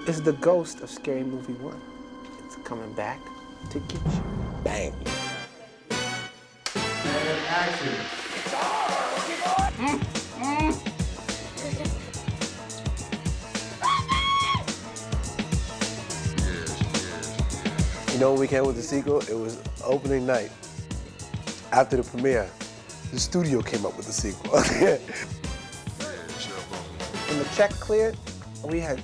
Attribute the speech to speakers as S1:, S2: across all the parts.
S1: It's the ghost of Scary Movie 1. It's coming back to get you. Bang.
S2: And action.
S3: You know when we came with the sequel? It was opening night. After the premiere, the studio came up with the sequel.
S1: When the check cleared, we had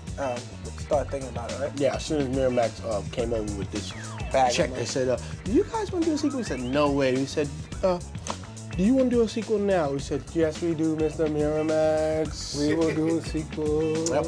S1: started thinking about it, right?
S3: Yeah, as soon as Miramax came over with this
S1: Bag
S3: check, they said, do you guys want to do a sequel? We said, no way. We said, do you want to do a sequel now? We said, yes, we do, Mr. Miramax.
S1: We will do a sequel.
S3: Yep.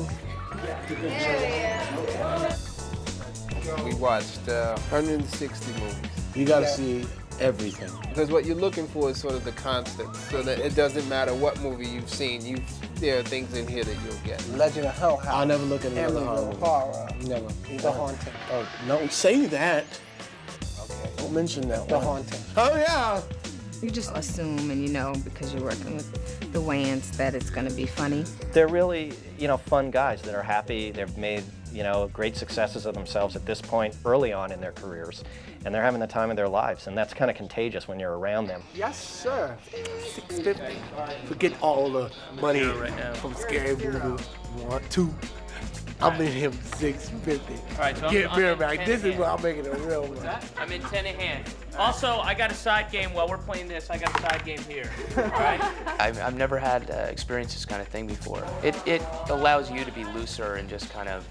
S4: We watched 160 movies.
S3: You got to see everything.
S4: Because what you're looking for is sort of the constant, so that it doesn't matter what movie you've seen, there are things in here that you'll get.
S1: Legend of Hell House.
S3: I'll never look at another horror movie. Never.
S1: The Haunting.
S3: Oh, don't say that.
S1: Okay.
S3: Don't mention that
S1: The
S3: one.
S1: Haunting.
S3: Oh, yeah.
S5: You just assume and you know because you're working with the Wayans that it's going to be funny.
S6: They're really, fun guys that are happy. They've made, great successes of themselves at this point early on in their careers. And they're having the time of their lives. And that's kind of contagious when you're around them.
S1: Yes, sir. $650.
S3: Forget all the money from Scary Movie 1, 2. I'm in him $650.
S7: All right, so
S3: Get
S7: I'm
S3: Miramax. This is where I'm making a real one.
S7: I'm in 10 in hand. Also, I got a side game while we're playing this. I got a side game here. All right?
S8: I've never had experienced this kind of thing before. It allows you to be looser and just kind of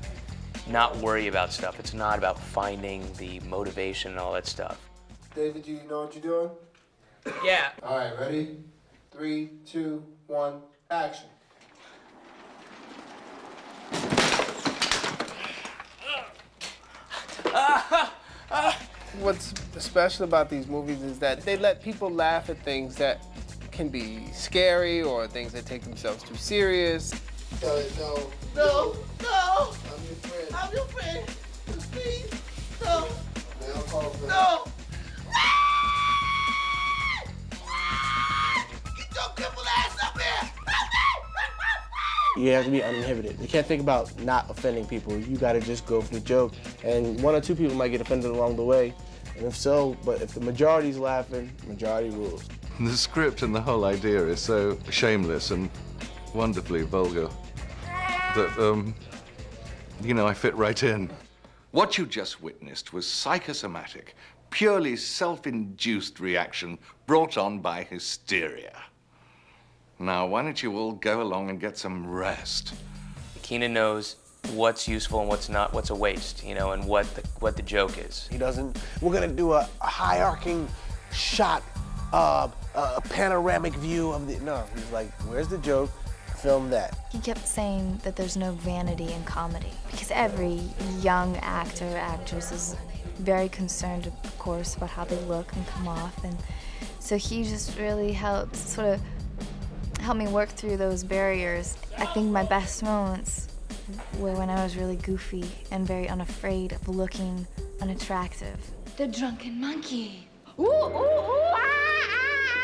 S8: not worry about stuff. It's not about finding the motivation and all that stuff.
S2: David, you know what you're doing?
S7: Yeah.
S2: All right, ready? 3, 2, 1, action.
S4: What's special about these movies is that they let people laugh at things that can be scary or things that take themselves too serious.
S2: No. I'm your friend.
S9: I'm your friend. Please. No.
S2: Now call friend.
S9: No. Get your crippled ass up here.
S3: You have to be uninhibited. You can't think about not offending people. You got to just go for the joke. And 1 or 2 people might get offended along the way. And if so, but if the majority's laughing, majority rules.
S10: The script and the whole idea is so shameless and wonderfully vulgar that, I fit right in. What you just witnessed was psychosomatic, purely self-induced reaction brought on by hysteria. Now, why don't you all go along and get some rest?
S8: Keenan knows what's useful and what's not, what's a waste, and what the joke is.
S3: He doesn't, we're gonna do a high-arcing shot, a panoramic view of the, no, he's like, where's the joke? Film that.
S11: He kept saying that there's no vanity in comedy because every young actor or actress is very concerned, of course, about how they look and come off, and so he just really helped me work through those barriers. I think my best moments were when I was really goofy and very unafraid of looking unattractive.
S5: The Drunken Monkey.
S11: Ooh, ooh, ooh, ah, ah,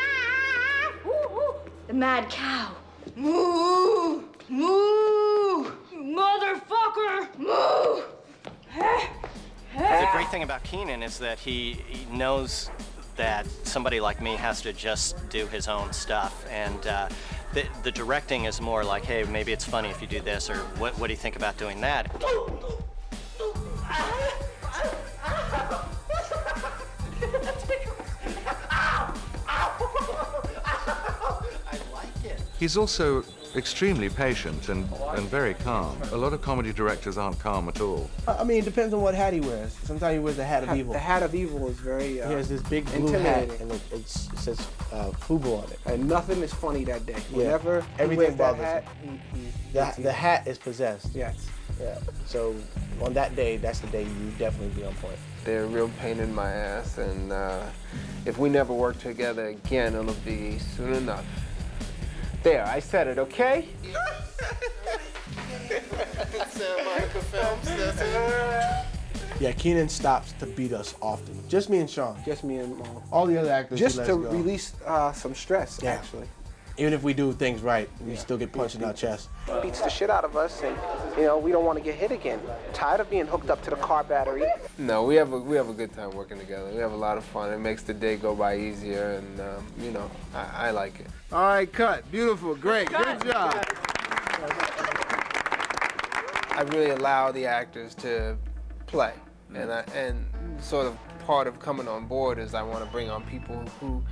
S11: ah, ooh, ooh. The Mad Cow. Moo, moo, motherfucker, moo.
S6: The great thing about Keenan is that he knows that somebody like me has to just do his own stuff. And the directing is more like, hey, maybe it's funny if you do this, or what do you think about doing that?
S10: He's also extremely patient and very calm. A lot of comedy directors aren't calm at all.
S3: I mean, it depends on what hat he wears. Sometimes he wears the hat of evil.
S1: The hat of evil is very
S3: He has this big blue hat, and it says FUBU on it.
S1: And nothing is funny that day.
S3: Yeah.
S1: Whenever
S3: Everything
S1: he wears that
S3: bothers
S1: hat,
S3: The hat is possessed.
S1: Yes.
S3: Yeah. So on that day, that's the day you definitely be on point.
S4: They're a real pain in my ass, and if we never work together again, it'll be soon enough. There, I said it, okay?
S3: Yeah, Keenan stops to beat us often. Just me and Sean.
S1: Just me and Mom.
S3: All the other actors
S1: Just
S3: he
S1: to
S3: lets go.
S1: release some stress,
S3: Yeah.
S1: actually.
S3: Even if we do things right, we still get punched in our chest.
S1: Beats the shit out of us, and You know, we don't want to get hit again. Tired of being hooked up to the car battery.
S4: No, we have a good time working together. We have a lot of fun. It makes the day go by easier, and you know, I like it.
S2: All right, cut. Beautiful. Great. Good job.
S4: I really allow the actors to play, and sort of part of coming on board is I want to bring on people who,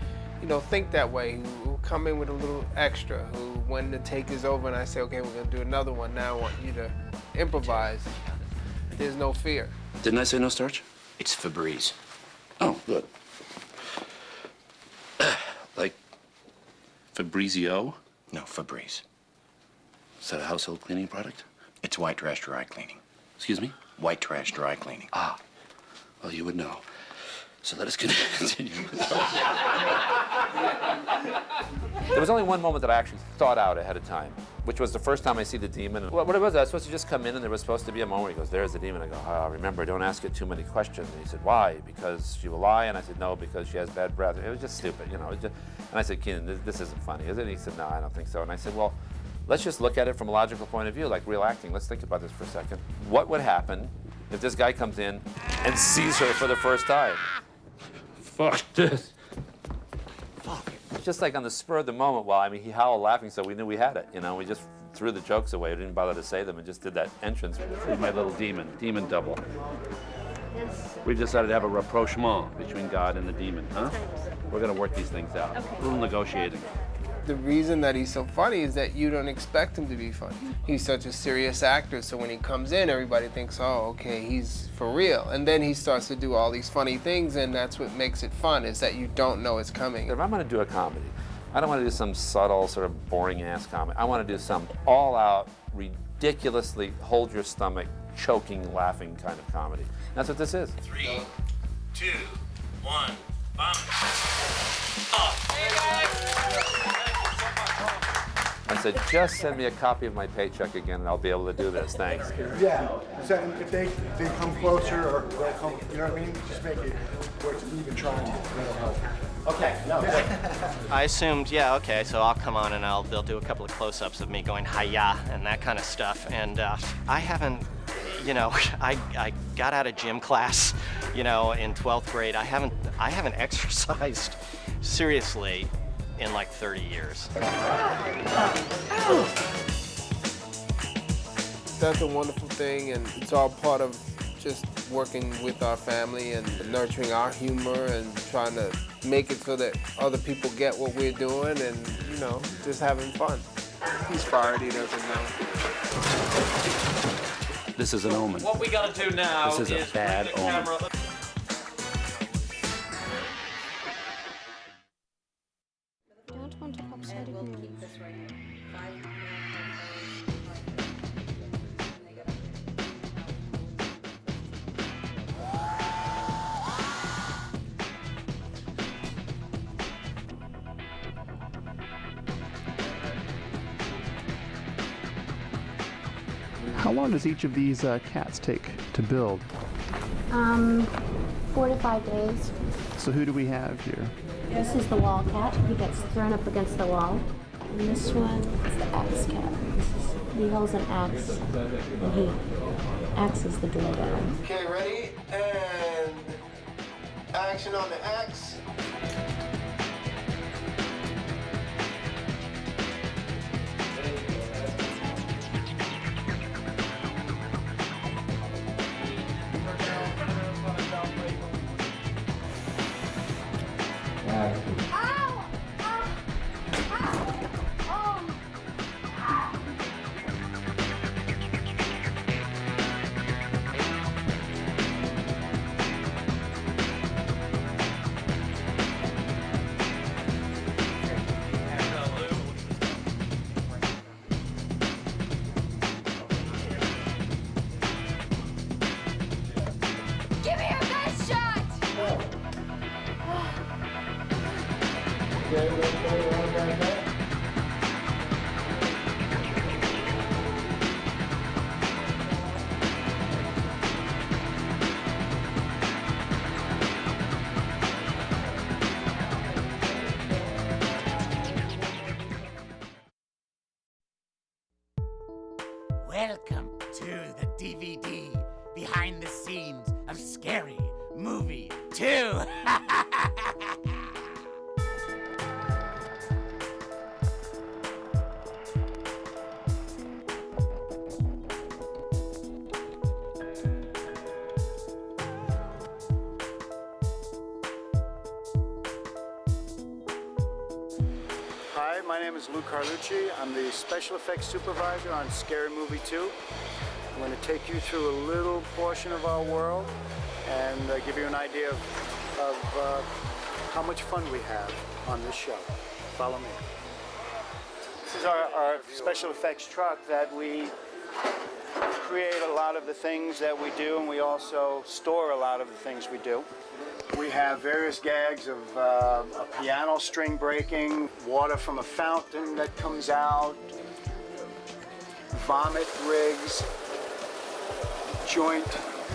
S4: you know, think that way, who come in with a little extra, who when the take is over and I say, okay, we're gonna do another one, now I want you to improvise. There's no fear.
S12: Didn't I say no starch? It's Febreze. Oh, good. Like Fabrizio? No, Febreze. Is that a household cleaning product? It's white trash dry cleaning. Excuse me? White trash dry cleaning. Ah, well, you would know. So let us continue.
S13: There was only one moment that I actually thought out ahead of time, which was the first time I see the demon. What it was, I was supposed to just come in and there was supposed to be a moment where he goes, there's the demon. I go, oh, remember, don't ask it too many questions. And he said, why? Because she will lie? And I said, no, because she has bad breath. It was just stupid, you know. And I said, Keenan, this isn't funny, is it? And he said, no, I don't think so. And I said, well, let's just look at it from a logical point of view, like real acting. Let's think about this for a second. What would happen if this guy comes in and sees her for the first time? Fuck this. Fuck. Just like on the spur of the moment, well, I mean, he howled laughing, so we knew we had it. You know, we just threw the jokes away. We didn't bother to say them and just did that entrance.
S14: My little demon double. We decided to have a rapprochement between God and the demon, huh? We're gonna work these things out. A little negotiating.
S4: The reason that he's so funny is that you don't expect him to be funny. He's such a serious actor, so when he comes in, everybody thinks, oh, okay, he's for real. And then he starts to do all these funny things, and that's what makes it fun, is that you don't know it's coming.
S13: If I'm gonna do a comedy, I don't wanna do some subtle, sort of boring-ass comedy. I wanna do some all-out, ridiculously hold your stomach, choking, laughing kind of comedy. That's what this is.
S12: 3, 2, 1, bomb.
S13: I said, just send me a copy of my paycheck again and I'll be able to do this, thanks.
S15: Yeah, so if they come closer or they'll come, you know what I mean? Just make it where it's even trying, that'll help.
S6: Okay, no. I assumed, yeah, okay, so I'll come on and they'll do a couple of close-ups of me going hi-ya and that kind of stuff. And I haven't, you know, I got out of gym class, you know, in 12th grade. I haven't exercised seriously in like 30 years.
S4: That's a wonderful thing, and it's all part of just working with our family and nurturing our humor and trying to make it so that other people get what we're doing and, you know, just having fun. He's fired, he doesn't know.
S14: This is an omen.
S7: What we gotta do now
S14: This is a bad
S7: bring the
S14: omen.
S7: camera.
S16: How long does each of these cats take to build?
S17: 4 to 5 days.
S16: So who do we have here?
S17: This is the wall cat. He gets thrown up against the wall. And this one is the axe cat. He holds an axe and he axes the door down.
S2: Okay, ready? And action on the axe.
S9: Give me your best shot!
S18: Welcome to the DVD behind the scenes of Scary Movie 2.
S19: Hi, my name is Lou Carlucci. I'm the special effects supervisor on Scary Movie 2. I'm going to take you through a little portion of our world and give you an idea of how much fun we have on this show. Follow me. This is our special effects truck that we create a lot of the things that we do, and we also store a lot of the things we do. We have various gags of a piano string breaking, water from a fountain that comes out, vomit rigs, joint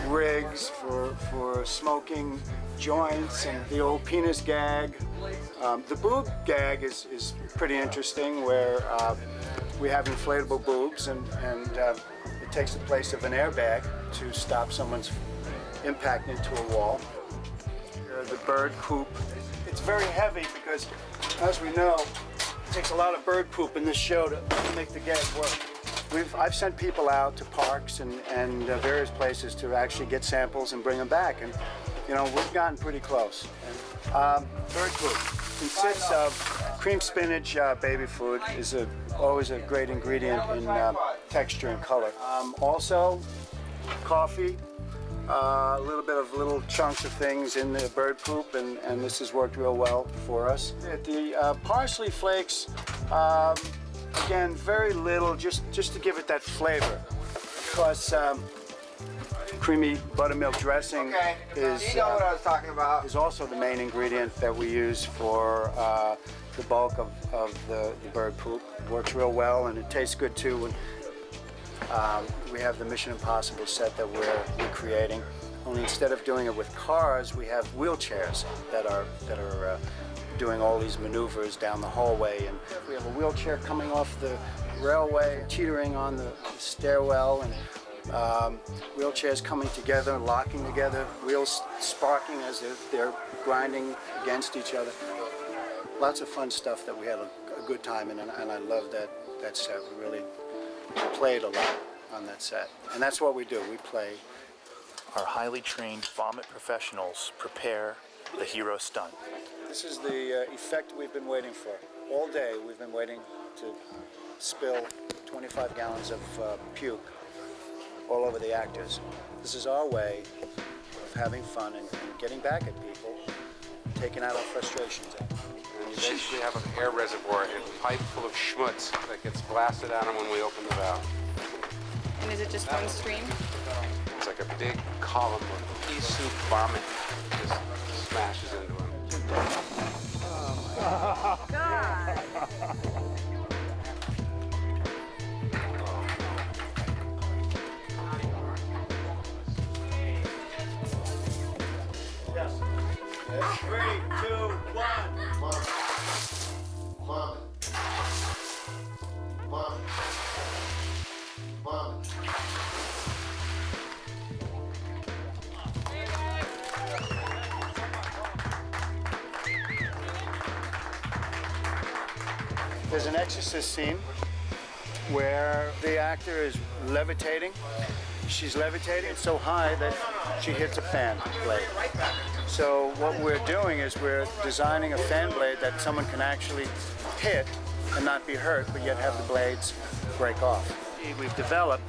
S19: rigs for smoking joints, and the old penis gag. The boob gag is pretty interesting, where we have inflatable boobs, and it takes the place of an airbag to stop someone's impact into a wall. The bird poop. It's very heavy because, as we know, it takes a lot of bird poop in this show to make the gag work. I've sent people out to parks and various places to actually get samples and bring them back, and you know, we've gotten pretty close. Bird poop consists of cream spinach baby food. Is always a great ingredient in texture and color. Also, coffee. A little bit of little chunks of things in the bird poop, and this has worked real well for us. The parsley flakes, again, very little, just to give it that flavor. Because creamy buttermilk dressing is,
S2: you know what I was talking about.
S19: Is also the main ingredient that we use for the bulk of the bird poop. It works real well, and it tastes good too. We have the Mission Impossible set that we're recreating. Only instead of doing it with cars, we have wheelchairs that are doing all these maneuvers down the hallway. And we have a wheelchair coming off the railway, teetering on the stairwell, and wheelchairs coming together, locking together, wheels sparking as they're grinding against each other. Lots of fun stuff that we had a good time in, and I love that set. We really played a lot on that set. And that's what we do, we play.
S20: Our highly trained vomit professionals prepare the hero stunt.
S19: This is the effect we've been waiting for. All day we've been waiting to spill 25 gallons of puke all over the actors. This is our way of having fun and getting back at people, taking out our frustrations.
S21: And you basically have an air reservoir and a pipe full of schmutz that gets blasted at them when we open the valve.
S5: And is it just one stream?
S21: It's like a big column of pea soup vomit just smashes into them.
S5: Oh, God.
S19: Yes. 3, 2, 1.
S2: Mom. Mom. Mom.
S19: There's an exorcist scene where the actor is levitating. She's levitating so high that she hits a fan blade. So what we're doing is we're designing a fan blade that someone can actually hit and not be hurt, but yet have the blades break off. We've developed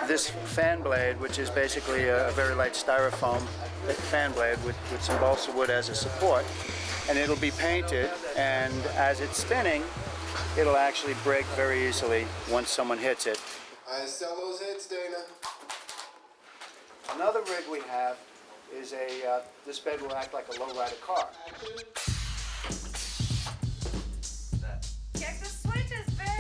S19: this fan blade, which is basically a very light styrofoam fan blade with some balsa wood as a support, and it'll be painted, and as it's spinning, it'll actually break very easily once someone hits it.
S2: I sell those hits, Dana.
S19: Another rig we have is this bed will act like a lowrider car.
S5: Check the switches, man.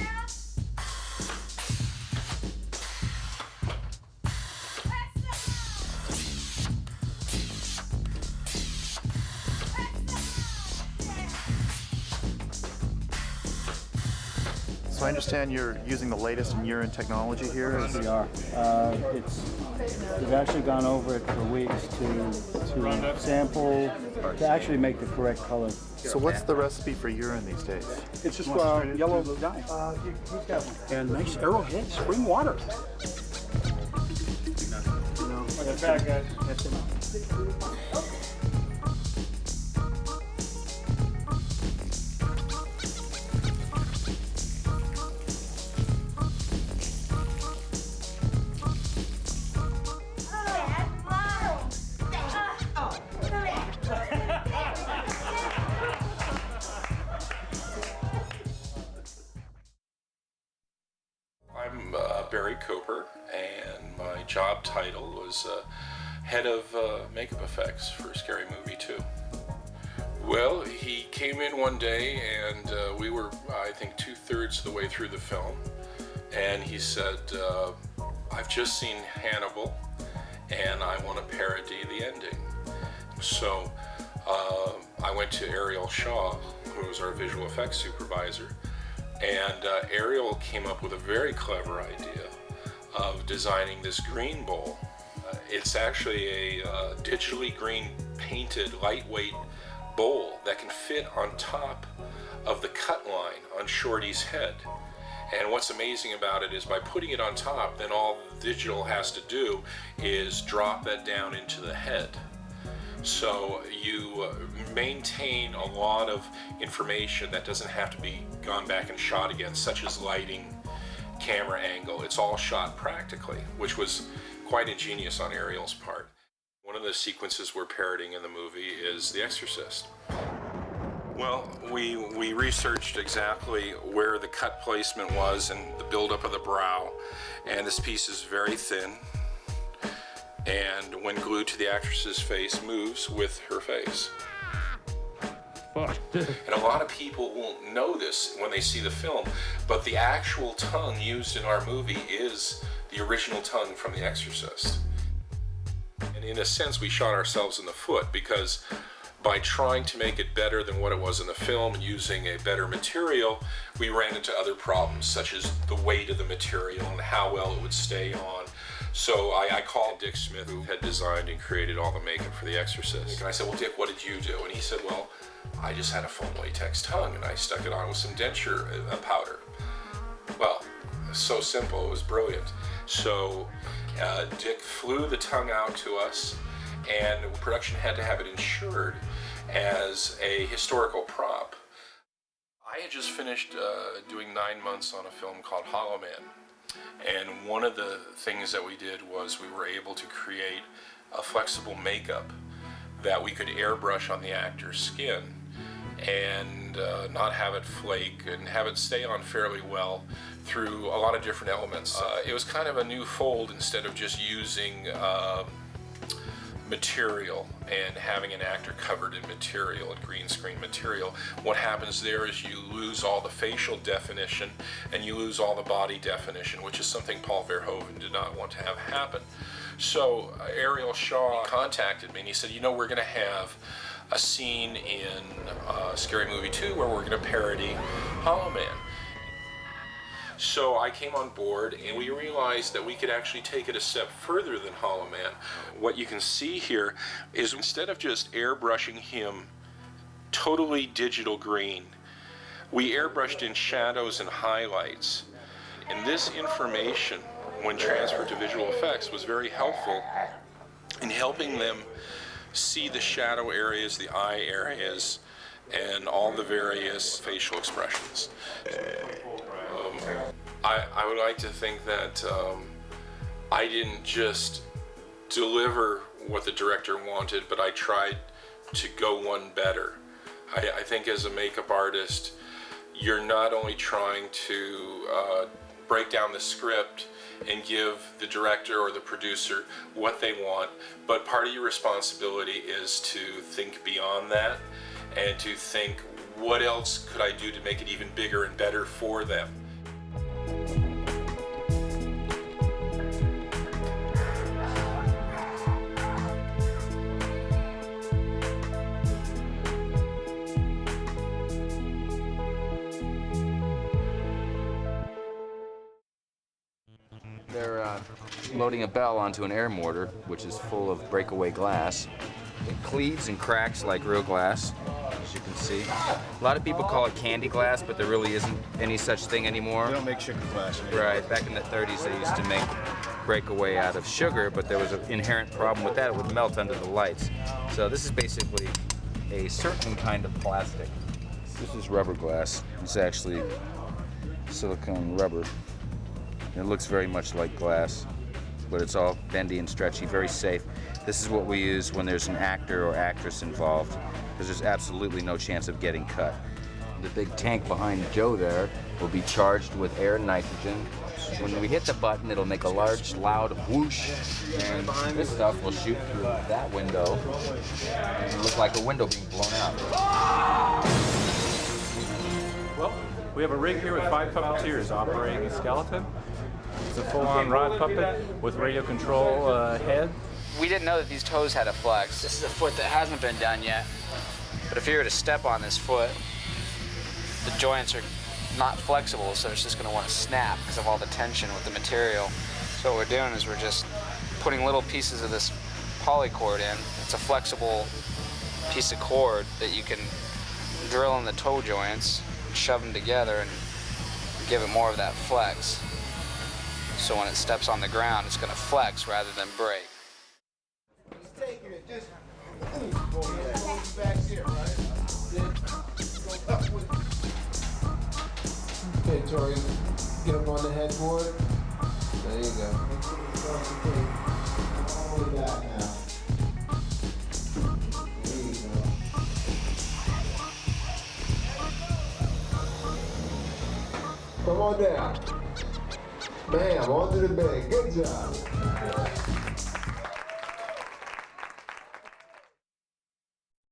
S8: So I understand you're using the latest in urine technology here?
S22: We are. We've actually gone over it for weeks to sample, to actually make the correct color.
S8: So what's the recipe for urine these days?
S22: It's just yellow dye. And nice Arrowhead spring water. That's it. That's it.
S23: I'm Barry Cooper, and my job title was head of makeup effects for Scary Movie 2. Well, he came in one day, and we were, I think, 2/3 of the way through the film, and he said, I've just seen Hannibal, and I want to parody the ending. So I went to Ariel Shaw, who was our visual effects supervisor, and Ariel came up with a very clever idea of designing this green bowl. It's actually a digitally green painted lightweight bowl that can fit on top of the cut line on Shorty's head. And what's amazing about it is by putting it on top, then all the digital has to do is drop that down into the head. So you maintain a lot of information that doesn't have to be gone back and shot again, such as lighting, camera angle. It's all shot practically, which was quite ingenious on Ariel's part. One of the sequences we're parodying in the movie is The Exorcist. Well, we researched exactly where the cut placement was and the buildup of the brow, and this piece is very thin, and when glued to the actress's face, moves with her face. And a lot of people won't know this when they see the film, but the actual tongue used in our movie is the original tongue from The Exorcist. And in a sense, we shot ourselves in the foot, because by trying to make it better than what it was in the film and using a better material, we ran into other problems, such as the weight of the material and how well it would stay on. So I called Dick Smith, who had designed and created all the makeup for The Exorcist. And I said, well, Dick, what did you do? And he said, well, I just had a foam latex tongue and I stuck it on with some denture powder. Well, so simple, it was brilliant. So Dick flew the tongue out to us, and production had to have it insured as a historical prop. I had just finished doing 9 months on a film called Hollow Man. And one of the things that we did was we were able to create a flexible makeup that we could airbrush on the actor's skin and not have it flake and have it stay on fairly well through a lot of different elements. It was kind of a new fold instead of just using material and having an actor covered in material, in green screen material. What happens there is you lose all the facial definition and you lose all the body definition, which is something Paul Verhoeven did not want to have happen. So Ariel Shaw contacted me and he said, you know, we're going to have a scene in Scary Movie 2 where we're going to parody Hollow Man. So I came on board and we realized that we could actually take it a step further than Hollow Man. What you can see here is instead of just airbrushing him totally digital green, we airbrushed in shadows and highlights. And this information, when transferred to visual effects, was very helpful in helping them see the shadow areas, the eye areas, and all the various facial expressions. I would like to think that I didn't just deliver what the director wanted, but I tried to go one better. I think as a makeup artist, you're not only trying to break down the script and give the director or the producer what they want, but part of your responsibility is to think beyond that and to think, what else could I do to make it even bigger and better for them?
S3: They're loading a bell onto an air mortar, which is full of breakaway glass. It cleaves and cracks like real glass, as you can see. A lot of people call it candy glass, but there really isn't any such thing anymore.
S19: They don't make sugar glass anymore.
S3: Right. Back in the 30s, they used to make breakaway out of sugar, but there was an inherent problem with that. It would melt under the lights. So this is basically a certain kind of plastic. This is rubber glass. It's actually silicone rubber. And it looks very much like glass, but it's all bendy and stretchy, very safe. This is what we use when there's an actor or actress involved, because there's absolutely no chance of getting cut. The big tank behind Joe there will be charged with air and nitrogen. When we hit the button, it'll make a large, loud whoosh, and this stuff will shoot through that window and it'll look like a window being blown out.
S10: Well, we have a rig here with 5 puppeteers operating a skeleton. It's a full-on rod puppet with radio control head.
S11: We didn't know that these toes had a flex. This is a foot that hasn't been done yet. But if you were to step on this foot, the joints are not flexible, so it's just going to want to snap because of all the tension with the material. So what we're doing is we're just putting little pieces of this polycord in. It's a flexible piece of cord that you can drill in the toe joints, shove them together, and give it more of that flex. So when it steps on the ground, it's going to flex rather than break.
S4: Okay, Tori, get up on the headboard. There you go.
S2: Come on down. Bam, onto the bed. Good job.